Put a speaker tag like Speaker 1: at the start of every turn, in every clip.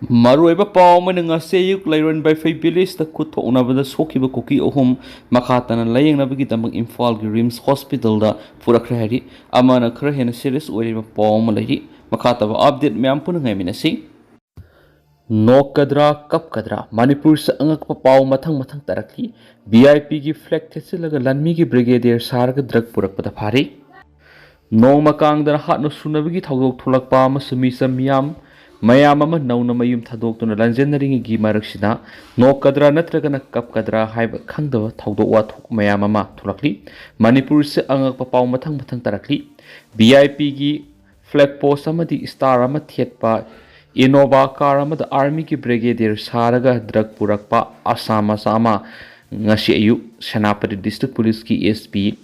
Speaker 1: Maruiba Pau Mananga Lairon by Fabilis, the Kutona with the Sokiba Kuki Ohum, Makatan and laying Nabigitam Infal Rims Hospital, the Purakari, Amana Krahen series or Pau Malay, Makata update Mampunangaminasi. No Kadra, Kap Kadra, Manipur's Angak Pau Matang Matang Taraki, VIP gi flag Tessilaga Lanmigi Brigadier Sarga Drug Purak Patapari. No Makang the Hat no Sunabigi Togok Tulak Pama Sumisa Miam. Mayam ama nauna mayum thadok tuna lanjendring gi maraksina no kadra natragana kap kadra haiba khangdaba thawdok wa thuk mayam ama thulakli Manipur se angak papau mathang mathang tarakli VIP gi flag post amadi star ama thietpa Innova car ama the army ki brigadier saraga drug purakpa asama sama Ngashi ayu Senapati district police ki SP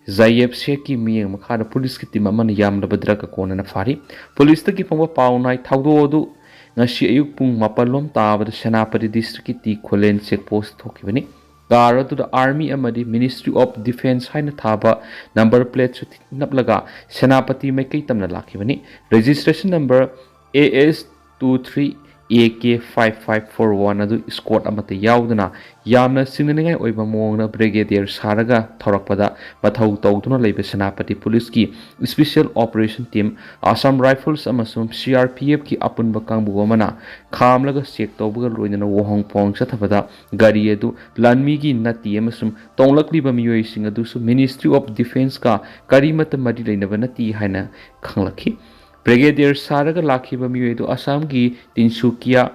Speaker 1: Zayeb Sheki Ming Makada police ki timaman yam labadra ka kona na fari police ta ki pangwa paunai thawdo du ngashi ayuk pung mapalom tabada Senapati district ki ti kholen check post thokibani gara to the army amadi ministry of defense haina thaba number plate su naplaga Senapati mai kai tamna lakhibani registration number AS23 AK5541 adu squad amata yaudana yamna singningai oiba mongna brigadier saraga thorakpada bathau tawduna leiba Senapati police ki special operation team Assam rifles amasum CRPF ki apunba kangbu amana khamlaga check tawbuga loinana wohong pong sathabada gari edu lanmi gi nati amasum tonglakliba miyoi singa du su ministry of defense ka karimata mari leinaba nati haina khanglakhi Brigadier Saraga Lakhiba Miyedu Assam gi Tinsukia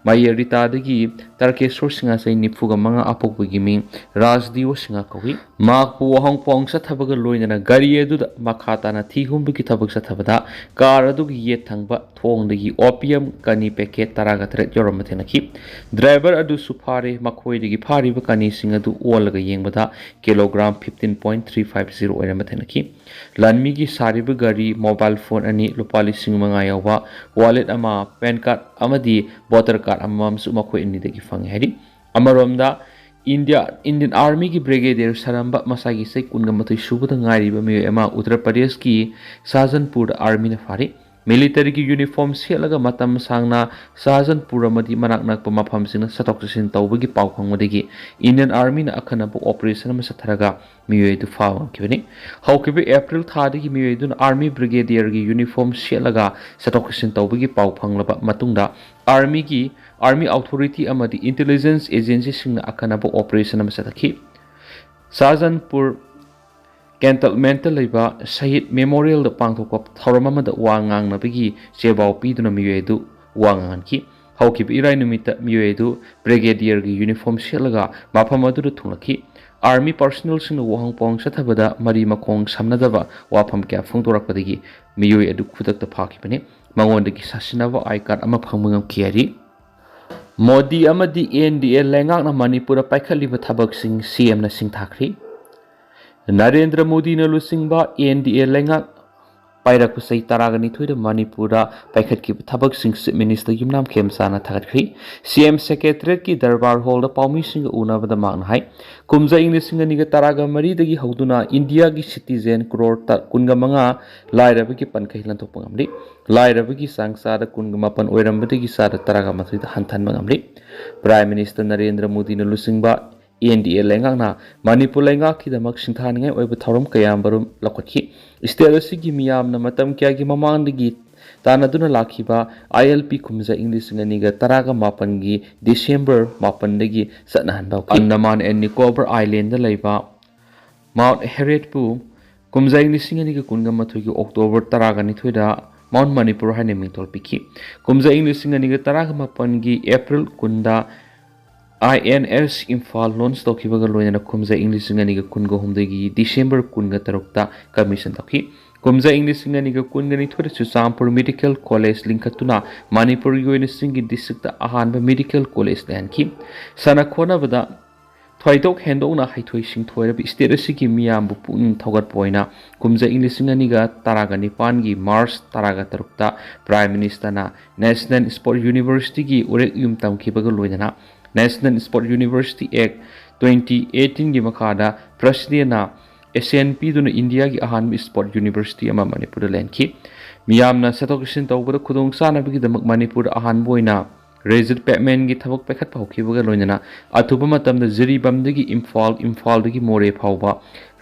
Speaker 1: Mayerita dagi Tarkesor Singa say Nifuga Manga Apok Giming Rasdio Singa Kawi Mak Puhong Pong Satabaga Loina Gariedu Makata na Tihum Bikitabak Satabada Karadu Yetangba Tong the opium Kani Peke Taraga Tret Yoromatenaki Driver Adu Supari Makoi the Pari Bakani Singa du Olaga Yengbada kilogram 15.350 Eramatenaki Lanmigi Sariba Gari mobile phone ani Lupali Singmangayawa wallet ama pen card amadi voter card amam sumakoi ini dagi fang heri amaromda Indian Army ki brigadier Saramba Masagi se kungamatu subata ngari ba me ema Uttar Pradesh ki Sajanpur army na fari military ki uniform selaga matam sangna Sajanpur amadi manaknak pamafam sina satok sin tawbagi pau phangmadagi Indian Army na akhana bu operation ma satharaga miyoy du faw kibani hawkibe April thadagi miyoy du army brigadier ki uniform selaga satok sin tawbagi pau phanglaba matungda army authority amadi intelligence agency singna akhana bu operation ma sathaki Sajanpur Cantonment laiba Shahid Memorial the Pangthokpa Thorama da Wangang na bigi Chebao piduna miyedu Wangan ki Hawkip Irai numita miyedu Brigadier gi uniform selaga mapamadu thunaki Army personnel sing wahang pong sathabada mari makong samnadaba wapam kya phungtorakpadagi miyoy edu khudak ta phakibani mangondagi sasinaba icard ama phangmangam kiari Modi amadi NDA lengak na Manipur paikhaliba thabak sing CM na sing thakri Narendra Modi na lusingba NDA lengak paira kusai taragani thoida Manipura paikhat ki thabak sing minister yumnam khemsana thakri CM secretariat ki darbar hall da paumi sing unabada magna hai kumja english sing ni ga taraga mari dagi hoduna India gi citizen crore ta kunga manga lairabi ki pankai lan thok pangamri lairabi ki sangsa da kunga mapan oirambati ki sa da taraga mathri da hanthan mangamri Prime Minister Narendra Modi na lusingba NDA lengak na Manipur lengak ki damak singthan ngai oiba thorum kayam barum lakotki state asigi miyam na matam kya gi mamang digi tanaduna lakhiba ILP kumja English ngani ga taraga mapan gi December mapan dagi satnahan ba Andaman and Nicobar Island da laiba Mount Harriet pu kumja English ngani ga kunga mathui gi October taraga ni thoida Mount Manipur haine mingtol piki kumja English ngani ga taraga mapan gi April kunda INS Imphal launch tokibaga loina kumza English ngani ga kunga humdagi December kunga tarukta commission toki kumza English ngani ga kunga ni thore Chusampur Medical College linkatuna Manipur University district ahanba medical college lanki sana khona bada thoidok hendona haithoi sing thoira bi state asigi miyam bu puning thogat poina kumza English ngani ga taraga nipan gi March taraga tarukta Prime Minister na National Sport University gi urek yum tamkibaga loina National Sport University Act 2018 gi makada President na SNP duna India gi ahan sport university ama Manipur lenki मियामना सेटोकेशन तौबदा खुदोंग चानबगीदमक मणिपुर अहानबा ओइना रेजिड payment की थबक पैखत हौखिबगा लोइनना अथुबा मतमदा जिरीबमदगी इम्फालदगी मोरे फाउबा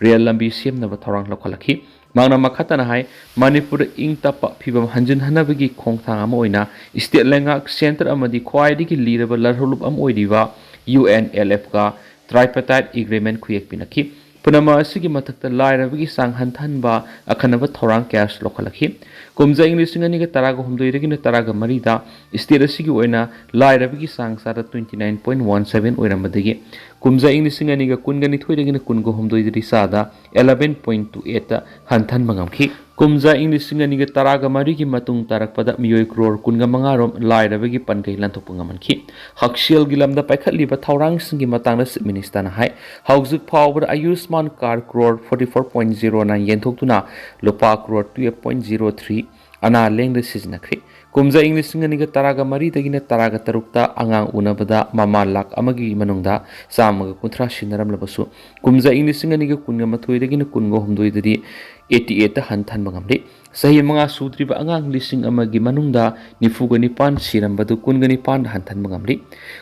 Speaker 1: रेल लंबी सेमनबा थौरांग लौखलखि मांगना मखतना हाय मणिपुर इंग तप फिबम हंजिन हनबगी खोंगथांग अमा ओइना स्टेट लेंगाक सेंटर अमदी ख्वाइदगी लीरबा लरहुलुप अम ओइदिबा UNLF का ट्राइपार्टाइट एग्रीमेंट खुयेक पिनखि पुनमा असिगी मथक्ता लाइरबगी सांग हंथनबा अखनबा थौरांग कैश लौखलखि कुमजा इंग लिसिंग अनिगा तरागा हुमदोइदगिना तरागा मरीदा स्टेट असिगी ओइना लाइरबगी सांग सारा 29.17 ओइरमदगी कुमजा इंग लिसिंग अनिगा कुनगनि थोइदगिना कुनगो हुमदोइदरि सादा 11.28 हंथन मंगमखि कुमजा इंग लिसिंग अनिगा तरागा मरीगी मतुंग तारकपदा मियोय क्रोर कुनगा मंगारोम लाइरबगी पनकै लंथोपंगमनखि हक्सियल गिलमदा पैखतलिबा थौरांग सिंगी मतांगदा चिफ मिनिस्टर हाय हौजुक फावबदा आयुष्मान कार्ड क्रोर 44.09 येंथोक्तुना लुपा क्रोर 12.03 अना लेंग सिजनखरि कुमजा इंग लिसिंग अनिगा तरागा मरीदगिना तरागा तरुक्ता अंगांग उनबदा ममा लाख अमगी मनुंगदा चामगा कुंथ्रा सिनरमलबसु कुमजा इंग लिसिंग अनिगा कुनगा मथोइदगिना कुनगो हुमदोइददि 88 हंथन मंगमरि सही मंगा सूद्रिबा अंगांग लिसिंग अमगी मनुंगदा निफुगा निपान सिरमबदु कुनगा निपान हंथन मंगमरि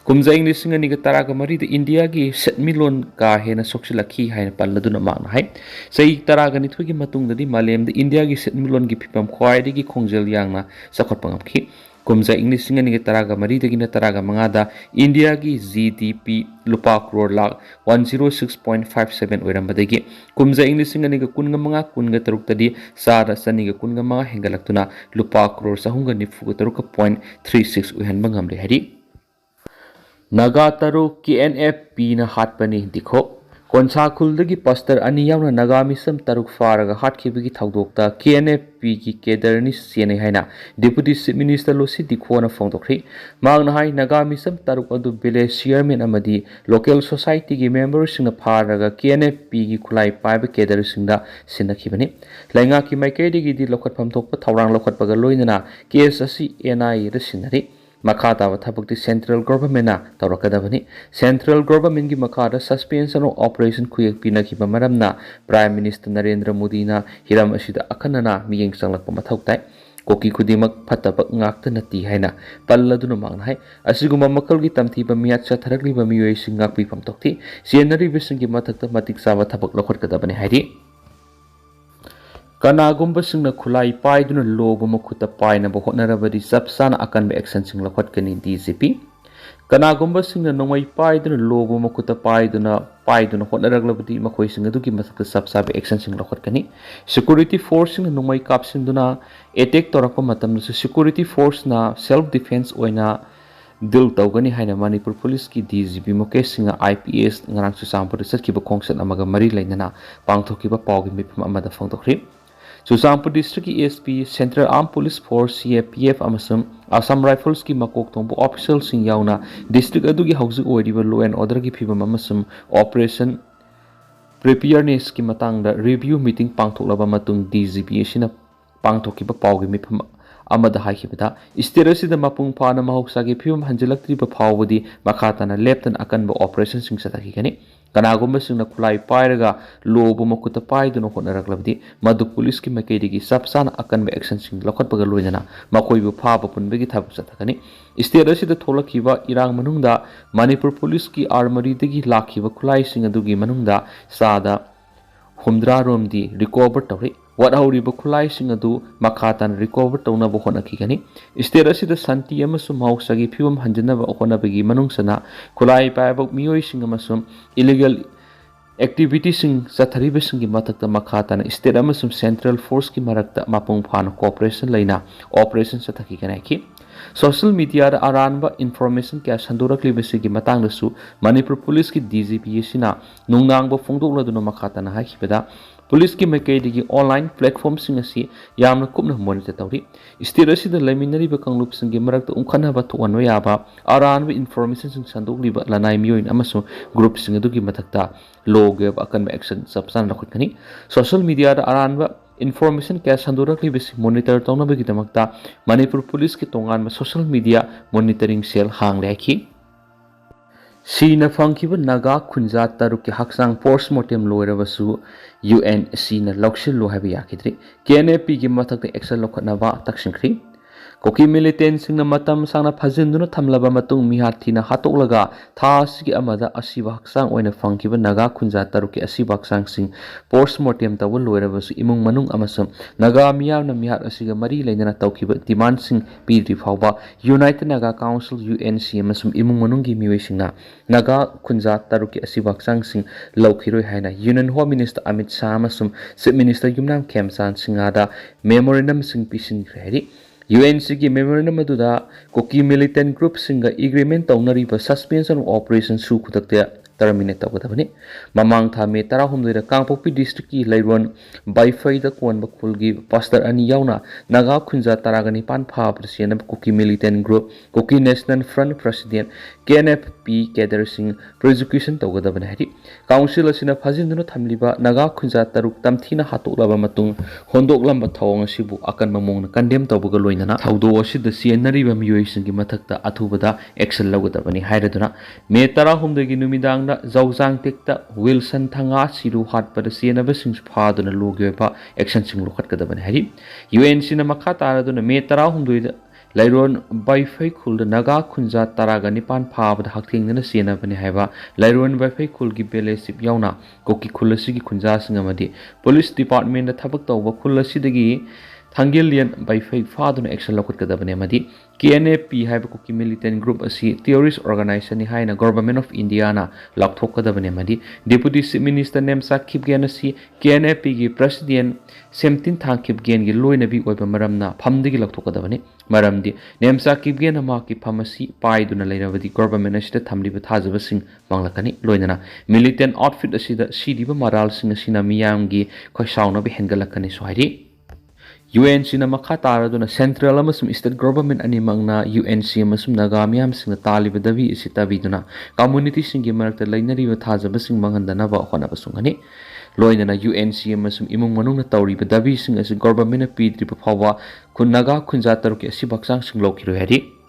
Speaker 1: कुमजा इंग लिसिंग अनिगा तरागा मरीद इंडिया की सेटमिलोन का हेना सोक्सिलखि हायना पल्लदुना मांगना हाय सही तरागा निथुगी मतुंगददि मालेमदा इंडिया की सेटमिलोन की फिपम ख्वाइदगी खोंगजेल यांगना सखोटपंगमखि कुमजा इंग लिसिंग अनिगा तरागा मरीदगिना तरागा मंगादा इंडिया की GDP लुपा क्रोर लाख 106.57 ओइरमबदगी कुमजा इंग लिसिंग अनिगा कुनगा मंगा कुनगा तरुक्तदि सारा सनिगा कुनगा मंगा हेंगलक्तुना लुपा क्रोर सहुंगा निफुगा तरुका 0.36 ओइहनबा ngamle हरि नागा तरु KNFP ना हाटपनी दिखो कोनसाखुलदगी पस्तर अनि यावना नागा मिसम तरुक फारगा हाटखिबगी थौदोक्ता KNFP की केदरनी सेने हाइना डिप्यूटी चीफ मिनिस्टर लोसी दिखोना फोंदोखरि मांगना हाय नागा मिसम तरुक अदु विलेज चेयरमैन अमदी लोकल सोसाइटी की मेंबर सिंग फारगा KNFP की खुलाई पाइब केदर सिंगदा सिनखिबनी लैंगा की माइकेदगी दि लोखतफम थोकप थौरांग लोखतपगा लोइनना केस असि NI द सिनरि मखा ताब थबक्ति सेंट्रल गवर्नमेंट तौरकदबनी सेंट्रल गवर्नमेंट की मखादा सस्पेंशन ऑफ ऑपरेशन खुयक पिनखिबा मरमना प्राइम मिनिस्टर नरेंद्र मोदी ना हिरम असिदा अखनना मियेंग संगलप मथौताय कोकी खुदिमक फतबक ngakta nati haina palladuna mangna hai asiguma makal gi tamthiba miyat chathrakliba miyoy singak pi pamtokti senari bisingi mathakta matik sawa thabak lokhot kadabani hairi कनागुंबा सिंगना खुलाई पाइदुना लोब मखुता पाइनबा होटनरबदि सबसाना अकनबा एक्शन सिंग लखटकनी DGP कनागुंबा सिंगना नोंगै पाइदुना लोब मखुता पाइदुना होटनरगलबदि मखोय सिंग अदुगी मसकता सबसाबा एक्शन सिंग लखटकनी सिक्योरिटी फोर्स सिंग नोंगै कापसिंदुना अटैक तोरकपा मतमदसु सिक्योरिटी फोर्स ना सेल्फ डिफेंस ओइना दिल तौगनी हाइना मणिपुर पुलिस की DGP Mukesh Singh IPS ngarang सुसामपुर सटकिबा खोंगसन अमगा मरी लैनना पांगथोकिबा पावगी मिफम अमदा फोंदोखरि सुसामपुर डिस्ट्रिक्ट की SP central arm police force CPF अमसम असम राइफल्स की मकोक तोंबो ऑफिशियल सिंग याउना डिस्ट्रिक्ट अदुगी हौजिक ओइरिबा लॉ एंड ऑर्डर की फिबम अमसम ऑपरेशन प्रिपेयरनेस की मतंगदा रिव्यू मीटिंग पांगथोकलबा मतुंग DGP सिना पांगथोकिबा पावगी मिफम अमदा हाइखिबदा स्टेट असिदा मपुंग फाना महौसागी फिबम हंजलक्त्रिबा फावबदी मखाताना लेफ्टन अकनबा ऑपरेशन सिंग सताखिगनी कनागुंबा सिंगना खुलाई पाइरगा लोबो मकुता पाइदुना होटनरगलबदी मदु पुलिस की मकेदिगी सबसाना अकनबा एक्शन सिंग लखटपगा लोइना मकोइबु फाबा पुनबगी थाबक सताखनी स्टेट असिदा थोलखिबा इरांग मनुंगदा मणिपुर पुलिस की आर्मरीदगी लाखिबा खुलाई सिंग अदुगी मनुंगदा सादा हुमद्रा रोमदी रिकवर तौरि वादहौरिबा खुलाई सिंग अदु मखातान रिकवर तौनबा होनखिगनी स्टेट असिदा शांति अमसुम महौसागी फिबम हंजनबा होनबगी मनुंगसना खुलाई पाइबक मियोय सिंग अमसुम इलीगल एक्टिविटी सिंग चथरिबा सिंग मथक्ता मखातान स्टेट अमसुम सेंट्रल फोर्स की मरक्ता मपुंग फाना कोऑपरेशन लैना ऑपरेशन चथखिगनाखि सोशल मीडिया अरानबा इन्फॉर्मेशन क्या संदोरक्लिबसिगी मतंगदसु मणिपुर पुलिस की DGP सिना नुंगनांगबा फोंदोक्लदुना मखाताना हाइखिबदा पुलिस की मैकेदिगी ऑनलाइन प्लेटफॉर्म सिंग असि यामना कुपना मॉनिटर तौरी स्टेट असिदा लैमिनरिबा कंगलुप सिंग मरक्ता उंखनबा थोअनवा याबा अरानबा इन्फॉर्मेशन सिंग संदोक्लिबा लनाय मियोइन अमसु ग्रुप सिंग अदुगी मथक्ता लोग अकनबा एक्शन सबसान रखटकनी सोशल मीडिया अरानबा इन्फॉर्मेशन क्या संदोरक्लिबसि मॉनिटर तौनबगिदमक्ता मणिपुर पुलिस की तोंगानबा सोशल मीडिया मॉनिटरिंग सेल हांगलेखि ꯁꯤꯅ ꯐꯪꯈꯤꯕ ꯅꯥꯒꯥ ꯈꯨꯟꯖꯥ ꯇꯔꯨꯛꯀꯤ ꯍꯛꯆꯥꯡ ꯄꯣꯁꯃꯣꯔꯇꯦꯝ ꯂꯣꯏꯔꯕꯁꯨ UNCꯅ ꯂꯧꯁꯤꯜꯂꯨ ꯍꯥꯏꯕ ꯌꯥꯈꯤꯗ꯭ꯔꯤ KNAPꯒꯤ ꯃꯊꯛꯇ action ꯂꯧꯈꯠꯅꯕ ꯇꯛꯁꯤꯟꯈ꯭ꯔꯤ Kuki militantsingna matam sangna phajinduna thamlaba matung mihathina hatolaga tha asigi amada asiba haksang oina fangkiba naga khunja taruki asiba haksang sing postmortem tawu loirabasu imung manung amasum naga miyamna mihat asiga mari leina tawkiba demand sing pidri phawba United Naga Council UNC amasum imung manunggi miwesingna naga khunja taruki asiba haksang sing laukhiroi haina Union Home Minister Amit Shah amasum Chief Minister Yumnam Khemsan singada memorandum sing pisin khari UNC की memorandum अदुदा Kuki militant group singa agreement taunariba suspension of operation su khudakte terminate tawgadabani mamang tha me tara humdoira kangpokpi district ki lairon baifai da kon bakulgi pastor ani yauna naga khunja taragani pan pha president Kuki militant group Kuki National Front president KNFP Kader Singh prosecution tawgadabani hari council asina phajinduna thamliba naga khunja taruk tamthina hatoklaba matung hondoklamba thawang asibu akan mamong condemn tawbaga loinana thawdo asida sienariba miyoisingi mathakta athubada action lawgadabani hairaduna me tara humdagi numidang Zauzang tekta Wilson thanga siru hat pada sienaba sing phaduna logyoba action sing lokhat kadabani hari UNC na makha taraduna me tara humdoi Lairon Baifai Khul Naga Khunja Taraga Nipan Pabda Haking na sienabani haiba Lairon Baifai Khul gi belesip yauna Koki Khulasi Khunja singamadi Police Department na thabak tawba khulasi dagi Thangilian Baifai Faduna action lokhat kadabani amadi KNAP haiba Kuki militant group asi terrorist organization ni haina government of India na lakthok kadabani amadi Deputy Chief Minister Nemsa Khibgen asi KNAP gi president Semtin Thangkhib gen gi loinabi oiba maramna phamdigi lakthok kadabani maramdi Nemsa Khibgen ama ki pharmacy paiduna leirabadi government asida thamliba thajaba sing manglakani loinana militant outfit asida sidiba maral sing asina miyamgi khoisauna bi hengalakani sohari UNC na makha taraduna central amasum state government ani mangna UNC amasum naga miyam singna taliba dawi isitabiduna community singi marakta lainariba thajaba sing manghandanaba honaba sungani loinana UNC amasum imung manungna tawriba dawi sing asi government na pidriba phawa khun naga khunja taruki asi baksang sing lokiro hari